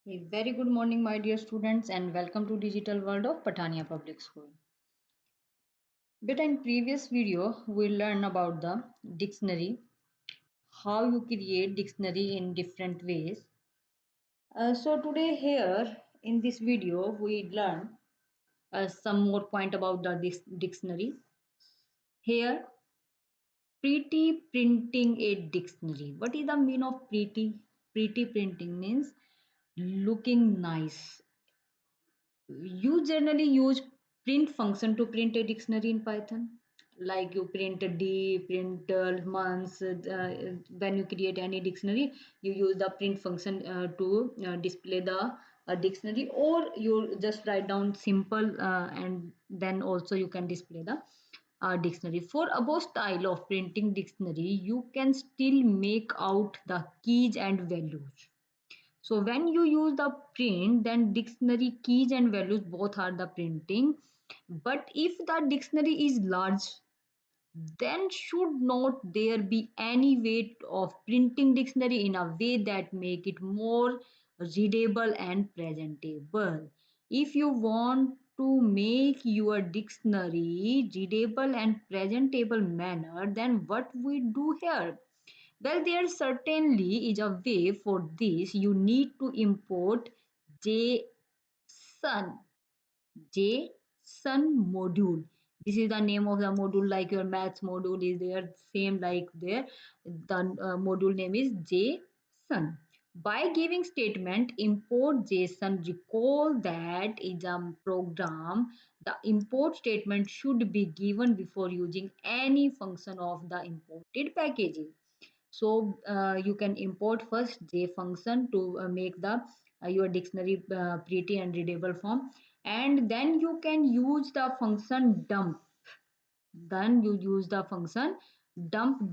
A very good morning, my dear students, and welcome to Digital World of Patania Public School. Beta, in previous video, we learned about the dictionary, how you create dictionary in different ways. So today here in this video, we learn some more point about the dictionary. Here, pretty printing a dictionary. What is the meaning of pretty? Pretty printing means looking nice. You generally use print function to print a dictionary in Python. Like you print a D, print months. When you create any dictionary, you use the print function to display the dictionary, or you just write down simple and then also you can display the dictionary. For above style of printing dictionary, you can still make out the keys and values. So when you use the print, then dictionary keys and values both are the printing. But if the dictionary is large, then should not there be any way of printing dictionary in a way that make it more readable and presentable. If you want to make your dictionary readable and presentable manner, then what we do here? Well, there certainly is a way for this. You need to import JSON, JSON module. This is the name of the module, like your maths module is there, same like there. The module name is JSON. By giving statement import JSON, recall that is a program. The import statement should be given before using any function of the imported packages. So you can import first J function to make the your dictionary pretty and readable form, and then you can use the function dump. Then you use the function dumps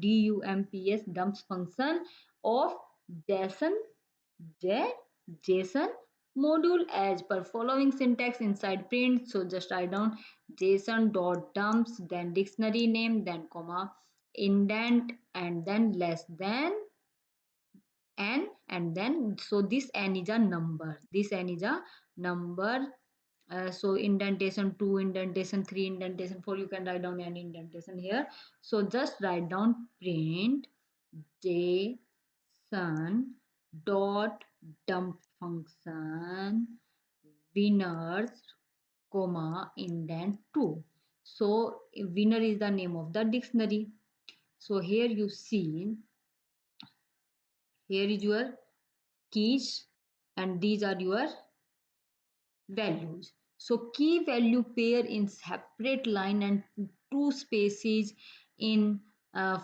dumps function of JSON J JSON module as per following syntax inside print. So just write down JSON dot dumps, then dictionary name, then comma, indent, and then less than n, and then so this n is a number. This n is a number. So indentation 2, indentation 3, indentation 4, you can write down any indentation here. So just write down print json dot dump function winners comma indent 2. So winner is the name of the dictionary. So here you see, here is your keys and these are your values. So key value pair in separate line and two spaces in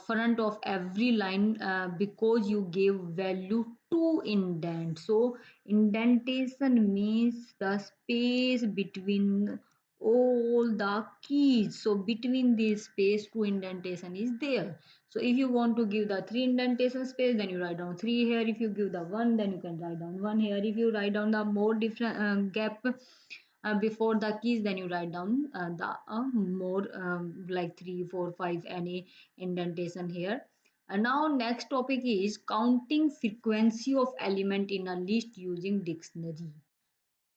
front of every line because you gave value to indent. So indentation means the space between all the keys. So between this space two indentation is there. So if you want to give the three indentation space, then you write down three here. If you give the one, then you can write down one here. If you write down the more different gap before the keys, then you write down the more like 3 4 5 any indentation here. And now next topic is counting frequency of element in a list using dictionary.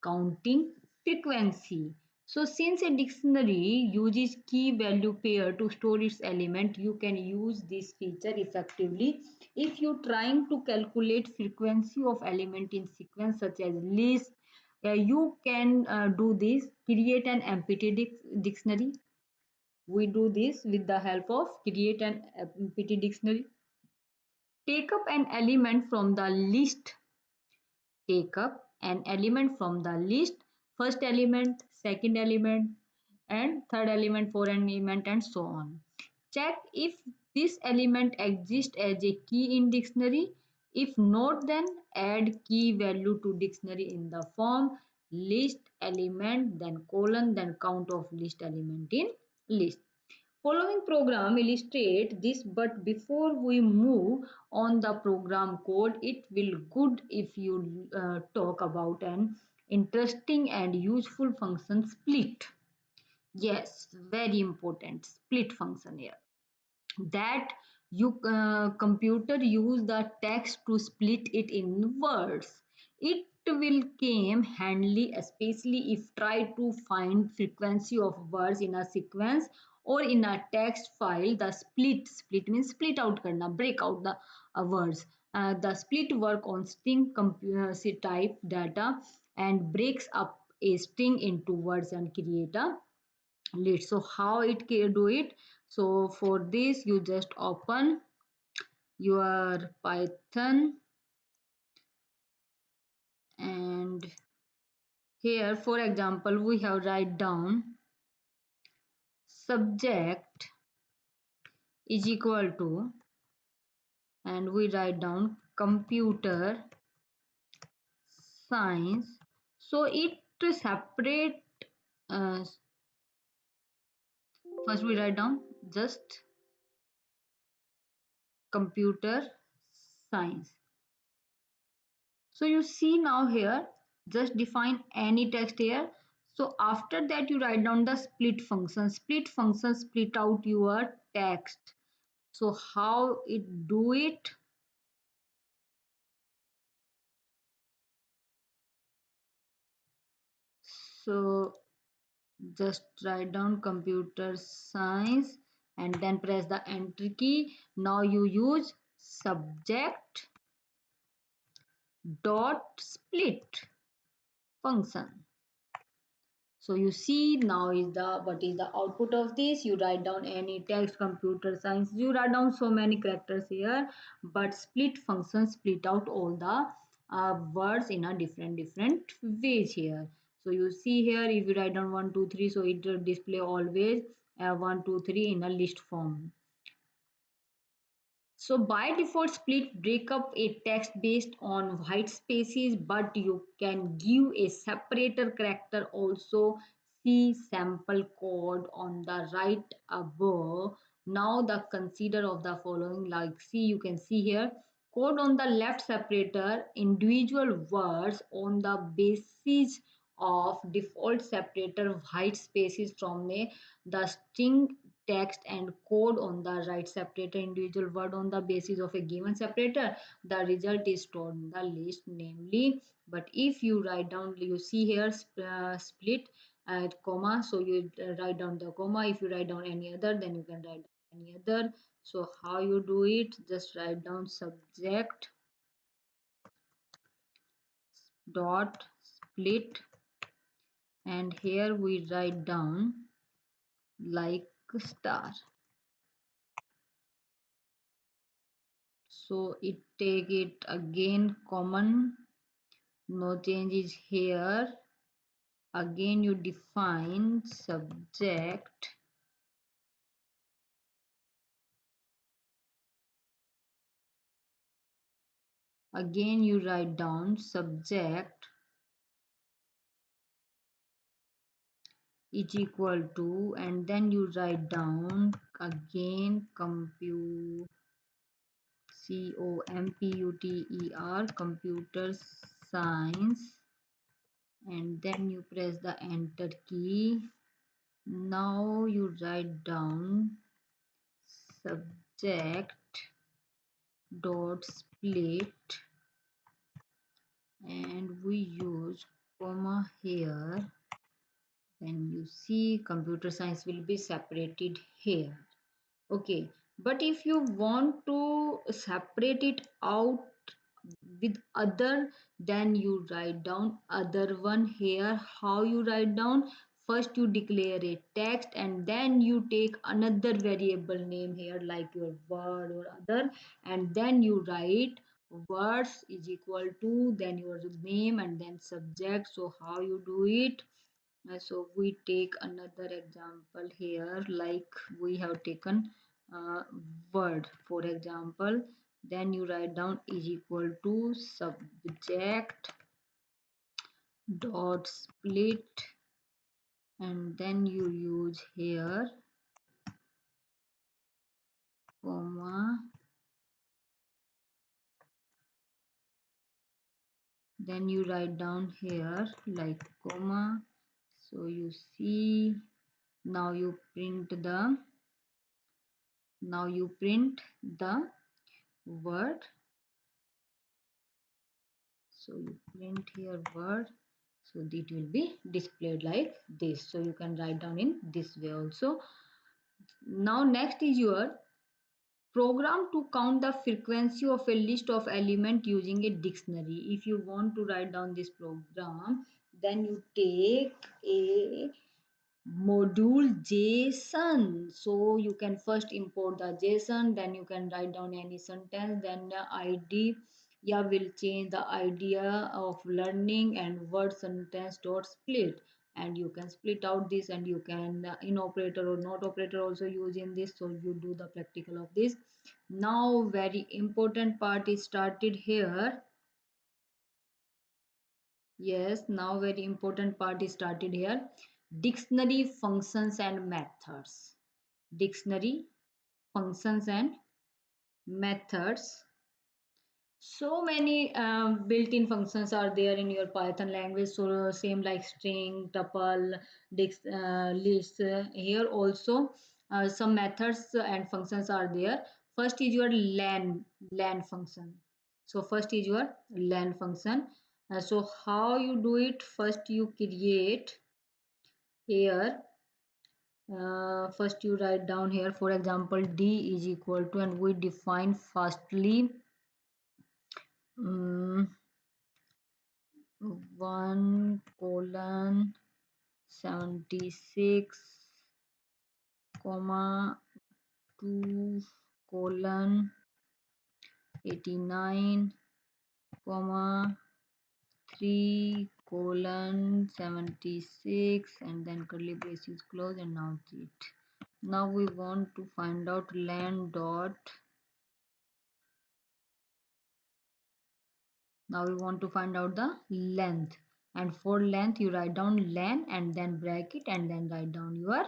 Counting frequency. So since a dictionary uses key value pair to store its element, you can use this feature effectively. If you're trying to calculate frequency of element in sequence such as list, you can do this, create an empty dictionary. We do this with the help of create an empty dictionary. Take up an element from the list. Take up an element from the list, first element, second element, and third element, fourth element, and so on. Check if this element exists as a key in dictionary. If not, then add key value to dictionary in the form list element, then colon, then count of list element in list. Following program illustrate this, but before we move on the program code, it will good if you talk about an interesting and useful function split. Yes, very important split function here. That you computer use the text to split it in words. It will came handy especially if try to find frequency of words in a sequence or in a text file. The split means split out karna, break out the words. The split work on string type data and breaks up a string into words and create a list. So how it can do it? So for this you just open your Python, and here for example we have write down subject is equal to, and we write down computer science. So it separate, uh, first we write down just computer science. So you see now here, just define any text here. So after that you write down the split function. Split function split out your text. So how it do it? So just write down computer science and then press the enter key. Now you use subject dot split function. So you see now is the what is the output of this. You write down any text, computer science, you write down so many characters here, but split function split out all the words in a different ways here. So you see here if you write down 1 2 3, so it will display always 1 2 3 in a list form. So by default, split break up a text based on white spaces, but you can give a separator character also. See sample code on the right above. Now the consider of the following, like see you can see here code on the left separator individual words on the basis of default separator white spaces from the string text, and code on the right separator individual word on the basis of a given separator. The result is stored in the list namely. But if you write down, you see here split at comma, so you write down the comma. If you write down any other, then you can write down any other. So how you do it? Just write down subject dot split, and here we write down like star. So it take it again common, no changes here. Again you define subject, again you write down subject is equal to, and then you write down again computer, computer science, and then you press the enter key. Now you write down subject dot split, and we use comma here. Then you see computer science will be separated here. Okay, but if you want to separate it out with other, then you write down other one here. How you write down? First you declare a text and then you take another variable name here like your word or other, and then you write words is equal to then your name and then subject. So how you do it? So we take another example here, like we have taken uh, word for example. Then you write down is equal to subject dot split, and then you use here comma, then you write down here like comma. So you see now you print the word. So you print here word, so it will be displayed like this. So you can write down in this way also. Now next is your program to count the frequency of a list of element using a dictionary. If you want to write down this program, then you take a module JSON. So you can first import the JSON, then you can write down any sentence, then the ID. Yeah, will change the idea of learning and word sentence dot split, and you can split out this, and you can in operator or not operator also use in this. So you do the practical of this. Now very important part is started here. Yes, now very important part is started here. Dictionary functions and methods. Dictionary functions and methods. So many built-in functions are there in your Python language. So same like string, tuple, list. Here also some methods and functions are there. First is your len function. So first is your len function. So how you do it? First you create here. First you write down here. For example, d is equal to, and we define firstly. Um, 1 colon 76 comma 2 colon 89 comma 3 colon 76, and then curly braces close, and now it. Now we want to find out len dot. Now we want to find out the length, and for length you write down len and then bracket and then write down your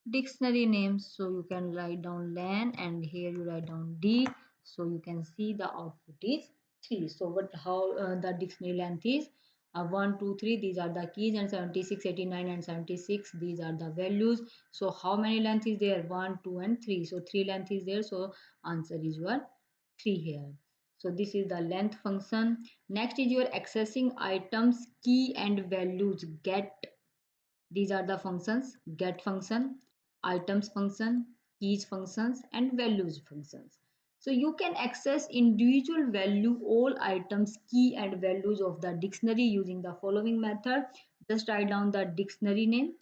dictionary names. So you can write down len, and here you write down d. So you can see the output is 3. So what how the dictionary length is 1 2 3, these are the keys, and 76 89 and 76, these are the values. So how many length is there? 1 2 and 3. So 3 length is there, so answer is your 3 here. So this is the length function. Next is your accessing items key and values get. These are the functions: get function, items function, keys functions, and values functions. So you can access individual value all items, key, and values of the dictionary using the following method. Just write down the dictionary name.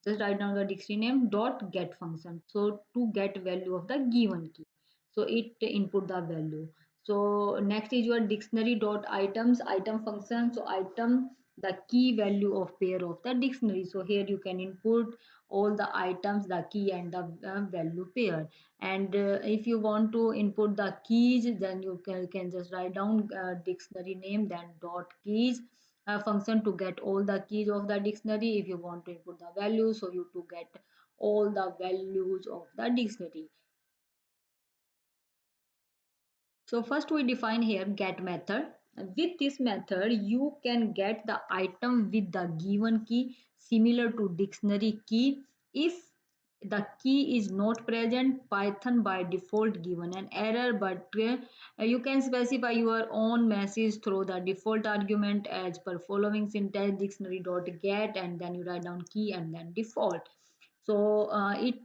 Just write down the dictionary name dot get function. So to get value of the given key. So it input the value. So next is your dictionary dot items item function. So item the key value of pair of the dictionary. So here you can input all the items, the key and the value pair. And if you want to input the keys, then you can just write down dictionary name then dot keys function to get all the keys of the dictionary. If you want to input the values, so you to get all the values of the dictionary. So first we define here get method. With this method, you can get the item with the given key similar to dictionary key. If the key is not present, Python by default given an error, but you can specify your own message through the default argument as per following syntax dictionary dot get, and then you write down key and then default. So it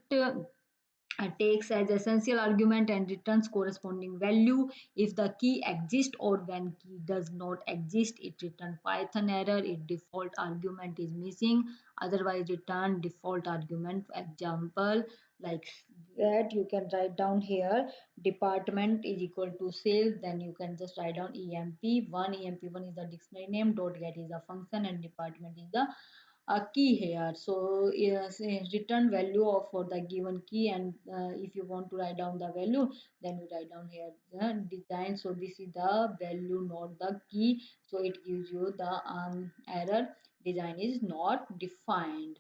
takes as essential argument and returns corresponding value. If the key exists or when key does not exist, it return Python error if default argument is missing. Otherwise return default argument. Example like that you can write down here department is equal to sales, then you can just write down emp1. Emp1 is the dictionary name, dot get is the function, and department is the a key here. So yes, return value of for the given key, and if you want to write down the value, then you write down here the design. So this is the value, not the key. So it gives you the error design is not defined.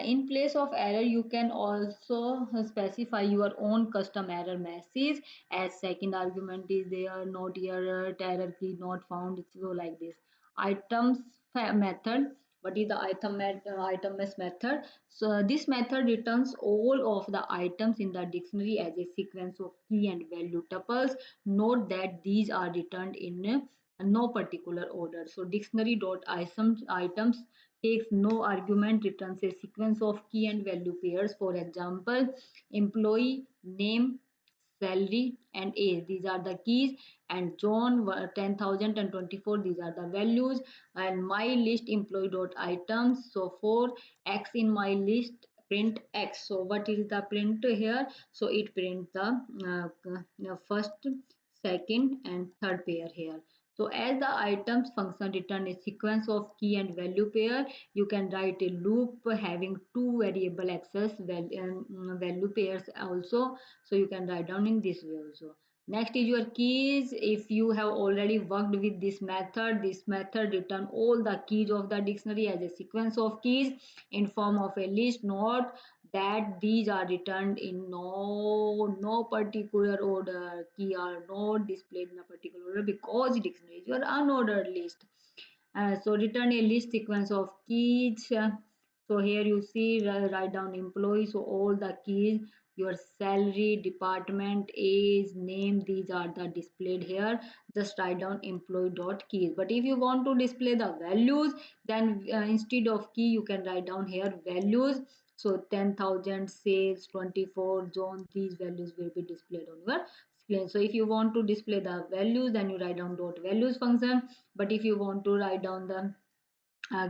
In place of error, you can also specify your own custom error message as second argument is there, not error, error key not found. So like this. Items method. What is the items method? So this method returns all of the items in the dictionary as a sequence of key and value tuples. Note that these are returned in no particular order. So dictionary dot items takes no argument, returns a sequence of key and value pairs. For example, employee name, salary, and age. These are the keys. And John 10,000 and 24. These are the values. And my list employee dot items. So for X in my list, print X. So what is the print here? So it print the first, second, and third pair here. So as the items function return a sequence of key and value pair, you can write a loop having two variable access value pairs also. So you can write down in this way also. Next is your keys. If you have already worked with this method return all the keys of the dictionary as a sequence of keys in form of a list. Note that these are returned in no particular order. Key are not displayed in a particular order because dictionary is your unordered list. So return a list sequence of keys. So here you see write down employee. So all the keys, your salary, department, age, name, these are the displayed here. Just write down employee dot keys. But if you want to display the values, then instead of key you can write down here values. So 10,000 sales 24 John, these values will be displayed on your screen. So if you want to display the values, then you write down dot values function. But if you want to write down the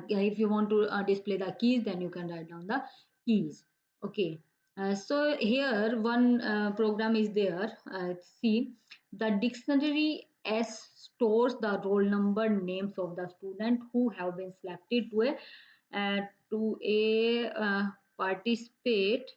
if you want to display the keys, then you can write down the keys. Okay. So here one program is there. See, the dictionary S stores the roll number names of the student who have been selected to a participate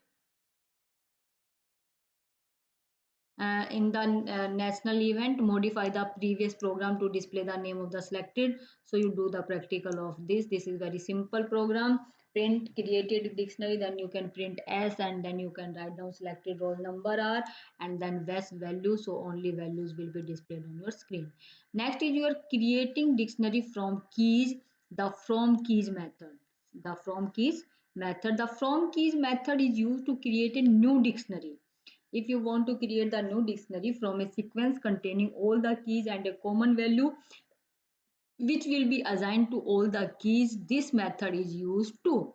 in the national event. Modify the previous program to display the name of the selected. So you do the practical of this is very simple program. Print created dictionary, then you can print S, and then you can write down selected roll number R, and then best value. So only values will be displayed on your screen. Next is you are creating dictionary from keys. The from keys method. The from keys method is used to create a new dictionary. If you want to create the new dictionary from a sequence containing all the keys and a common value which will be assigned to all the keys, this method is used to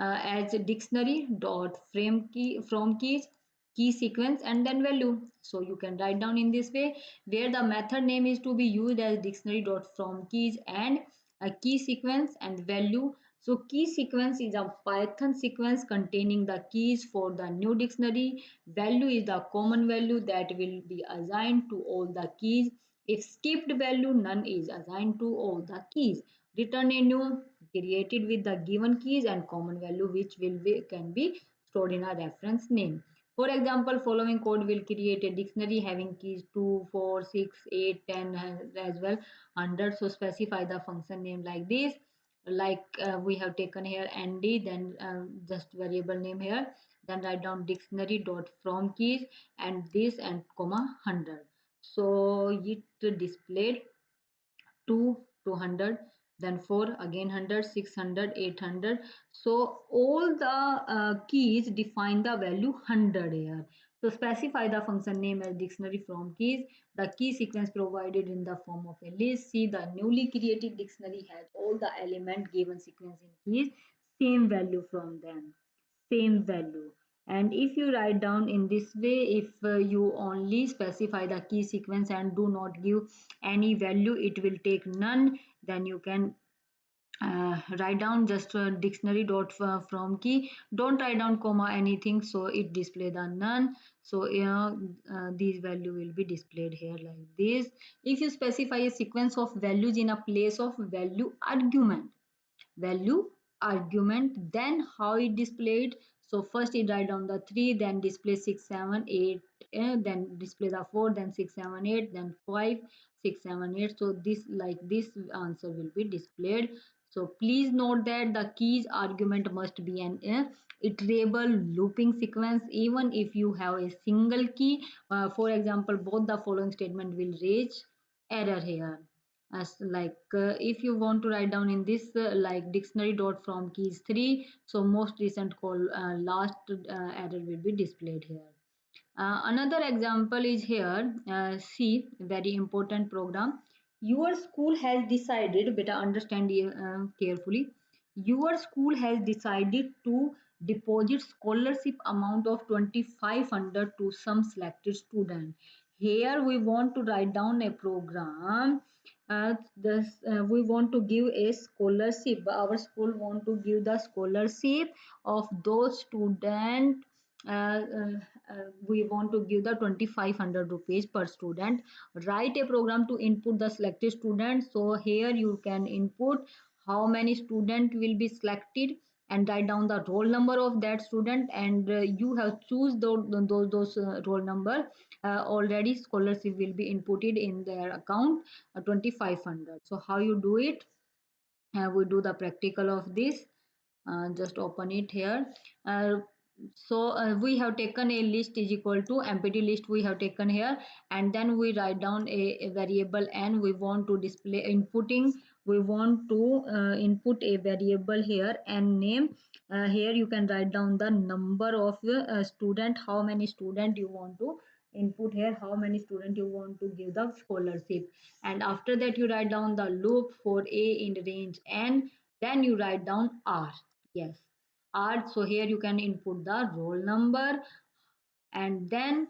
as a dictionary dot frame key from keys, key sequence, and then value. So you can write down in this way, where the method name is to be used as dictionary dot from keys and a key sequence and value. So key sequence is a Python sequence containing the keys for the new dictionary. Value is the common value that will be assigned to all the keys. If skipped value, none is assigned to all the keys. Return a new created with the given keys and common value which can be stored in a reference name. For example, following code will create a dictionary having keys 2, 4, 6, 8, 10 as well 100. So specify the function name like this, like we have taken here nd, then just variable name here, then write down dictionary dot from keys and this and comma 100. So it displayed 2, 200, then 4, again 100, 600, 800. So all the keys define the value 100 here. So specify the function name as dictionary from keys. The key sequence provided in the form of a list. See, the newly created dictionary has all the element given sequence in keys, same value from them, same value. And if you write down in this way, if you only specify the key sequence and do not give any value, it will take none. Then you can write down just dictionary dot from key, don't write down comma anything, so it display the none. So these value will be displayed here like this. If you specify a sequence of values in a place of value argument, then how it displayed. So first it write down the 3, then display 6 7 8, then display the 4, then 6 7 8, then 5 6 7 8. So this like this answer will be displayed. So please note that the keys argument must be an iterable looping sequence. Even if you have a single key, for example both the following statement will raise error here. As like if you want to write down in this like dictionary dot from keys 3, so most recent call last error will be displayed here. Another example is here. See, very important program. your school has decided, beta understand carefully, your school has decided to deposit scholarship amount of 2500 to some selected student. Here we want to write down a program. We want to give a scholarship. Our school want to give the scholarship of those student. We want to give the 2500 rupees per student. Write a program to input the selected students. So here you can input how many student will be selected and write down the roll number of that student, and you have choose those roll number. Already scholarship will be inputted in their account, 2500. So how you do it? We do the practical of this. Just open it here. uh, we have taken a list is equal to empty list we have taken here, and then we write down a variable n. We want to display inputting, we want to input a variable here and name. Here you can write down the number of student, how many student you want to input here, how many student you want to give the scholarship. And after that you write down the loop for a in range n, then you write down r. Yes, r. So here you can input the roll number, and then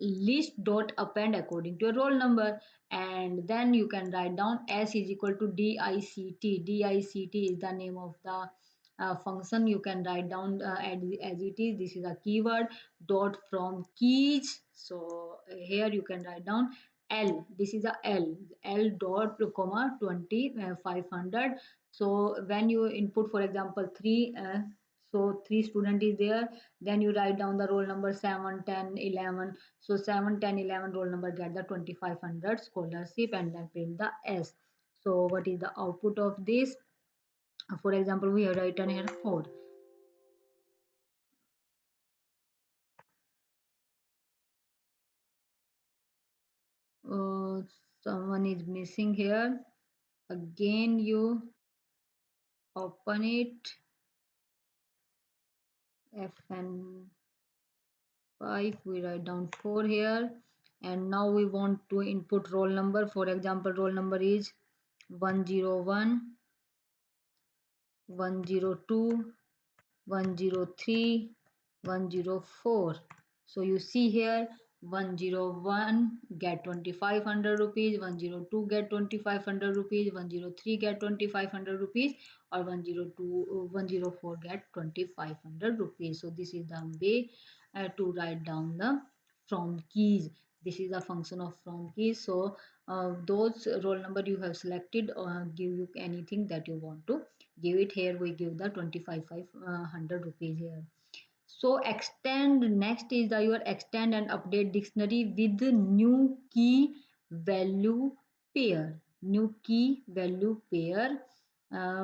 list dot append according to your roll number, and then you can write down s is equal to dict. Dict is the name of the function. You can write down as it is. This is a keyword. Dot from keys. So here you can write down l. This is a l dot comma 2500. So when you input, for example, 3, so 3 student is there, then you write down the roll number 7, 10, 11. So 7, 10, 11 roll number get the 2500 scholarship, and then print the s. So what is the output of this? For example, we have written here 4. uh, Someone is missing here. Again you open it, fn5, we write down 4 here, and now we want to input roll number. For example, roll number is 101, 102, 103, 104. So you see here, 101 get 2500 rupees, 102 get 2500 rupees, 103 get 2500 rupees, or 102, 104 get 2500 rupees. So this is the way to write down the from keys. This is a function of from keys. So those roll number you have selected give you anything that you want to give it. Here we give the 2500 rupees here. So extend, next is the your extend and update dictionary with the new key value pair. New key value pair.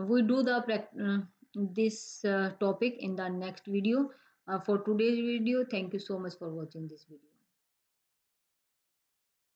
We do the this topic in the next video. For today's video, thank you so much for watching this video.